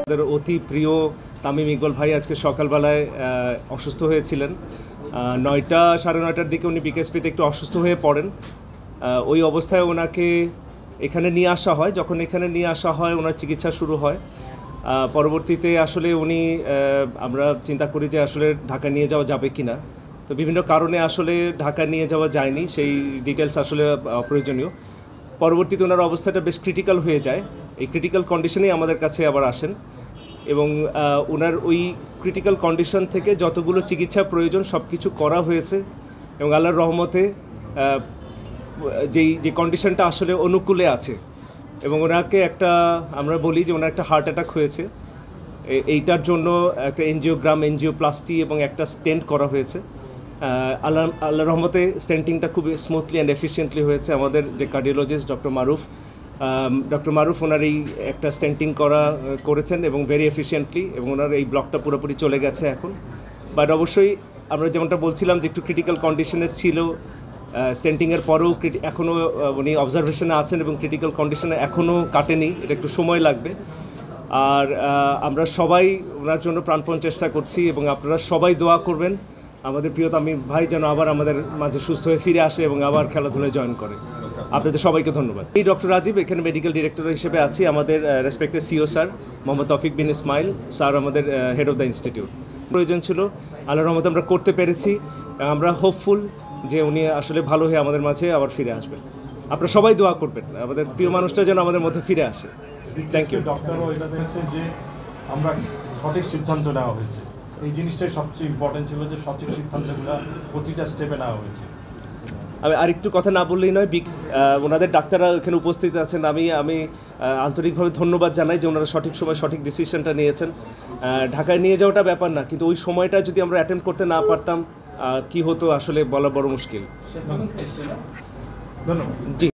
আমাদের অতি প্রিয় তামিম ইকবাল ভাই আজকে সকালবেলায় অসুস্থ হয়েছিলেন। 9টা সাড়ে 9টার দিকে উনি বিকেএসপিতে একটু অসুস্থ হয়ে পড়েন। ওই অবস্থায় ওনাকে এখানে নিয়ে আসা হয়। যখন এখানে নিয়ে আসা হয় ওনার চিকিৎসা শুরু হয়। পরবর্তীতে আসলে উনি আমরা চিন্তা করি যে আসলে ঢাকা নিয়ে যাওয়া যাবে কি না। তো বিভিন্ন কারণে আসলে ঢাকা নিয়ে যাওয়া যায়নি, সেই ডিটেলস আসলে প্রয়োজনীয়। পরবর্তীতে ওনার অবস্থাটা বেশ ক্রিটিক্যাল হয়ে যায়। এই ক্রিটিক্যাল কন্ডিশনেই আমাদের কাছে আবার আসেন এবং ওনার ওই ক্রিটিক্যাল কন্ডিশন থেকে যতগুলো চিকিৎসা প্রয়োজন সব কিছু করা হয়েছে এবং আল্লাহর রহমতে যে কন্ডিশনটা আসলে অনুকূলে আছে এবং ওনাকে একটা আমরা বলি যে ওনার একটা হার্ট অ্যাটাক হয়েছে। এইটার জন্য একটা এনজিওপ্লাস্টি এবং একটা স্টেন্ট করা হয়েছে। আল্লাহর রহমতে স্টেন্টিংটা খুব স্মুথলি অ্যান্ড এফিশিয়েন্টলি হয়েছে। আমাদের যে কার্ডিওলজিস্ট ডক্টর মারুফ ওনার এই একটা স্টেন্টিং করেছেন এবং ভেরি এফিশিয়েন্টলি, এবং ওনার এই ব্লকটা পুরোপুরি চলে গেছে এখন। বাট অবশ্যই আমরা যেমনটা বলছিলাম যে একটু ক্রিটিক্যাল কন্ডিশনে ছিল, স্টেন্টিংয়ের পরেও এখনও উনি অবজারভেশনে আছেন এবং ক্রিটিক্যাল কন্ডিশনে এখনও কাটেনি, এটা একটু সময় লাগবে। আর আমরা সবাই ওনার জন্য প্রাণপণ চেষ্টা করছি এবং আপনারা সবাই দোয়া করবেন আমাদের প্রিয় তামিম ভাই যেন আবার আমাদের মাঝে সুস্থ হয়ে ফিরে আসে এবং আবার খেলাধুলায় জয়েন করে। আপনাদের সবাইকে ধন্যবাদ। এই ডক্টর রাজীব এখানে মেডিকেল ডিরেক্টর হিসেবে আছি। আমাদের রেসপেক্টেড সিও স্যার মোহাম্মদ তৌফিক বিন ইসমাইল স্যার আমাদের হেড অফ দ্য ইনস্টিটিউট। প্রয়োজন ছিল, আল্লাহর রহমতে আমরা করতে পেরেছি। আমরা হোপফুল যে উনি আসলে ভালো হয়ে আমাদের মাঝে আবার ফিরে আসবেন। আপনারা সবাই দোয়া করবেন আমাদের প্রিয় মানুষটা যেন আমাদের মধ্যে ফিরে আসে। Thank you. ডক্টরও এটা বলেছে যে আমরা সঠিক সিদ্ধান্ত নেওয়া হয়েছে, এই জিনিসটাই সবচেয়ে ইম্পর্টেন্ট ছিল যে সঠিক সিদ্ধান্তগুলো প্রতিটা স্টেপে নেওয়া হয়েছে। আমি আরেকটু কথা না বললেই নয়, ওনাদের ডাক্তাররা এখানে উপস্থিত আছেন। আমি আন্তরিকভাবে ধন্যবাদ জানাই যে ওনারা সঠিক সময় সঠিক ডিসিশনটা নিয়েছেন। ঢাকায় নিয়ে যাওয়াটা ব্যাপার না, কিন্তু ওই সময়টা যদি আমরা অ্যাটেন্ড করতে না পারতাম কি হতো আসলে বলা বড় মুশকিল। ধন্যবাদ। জি।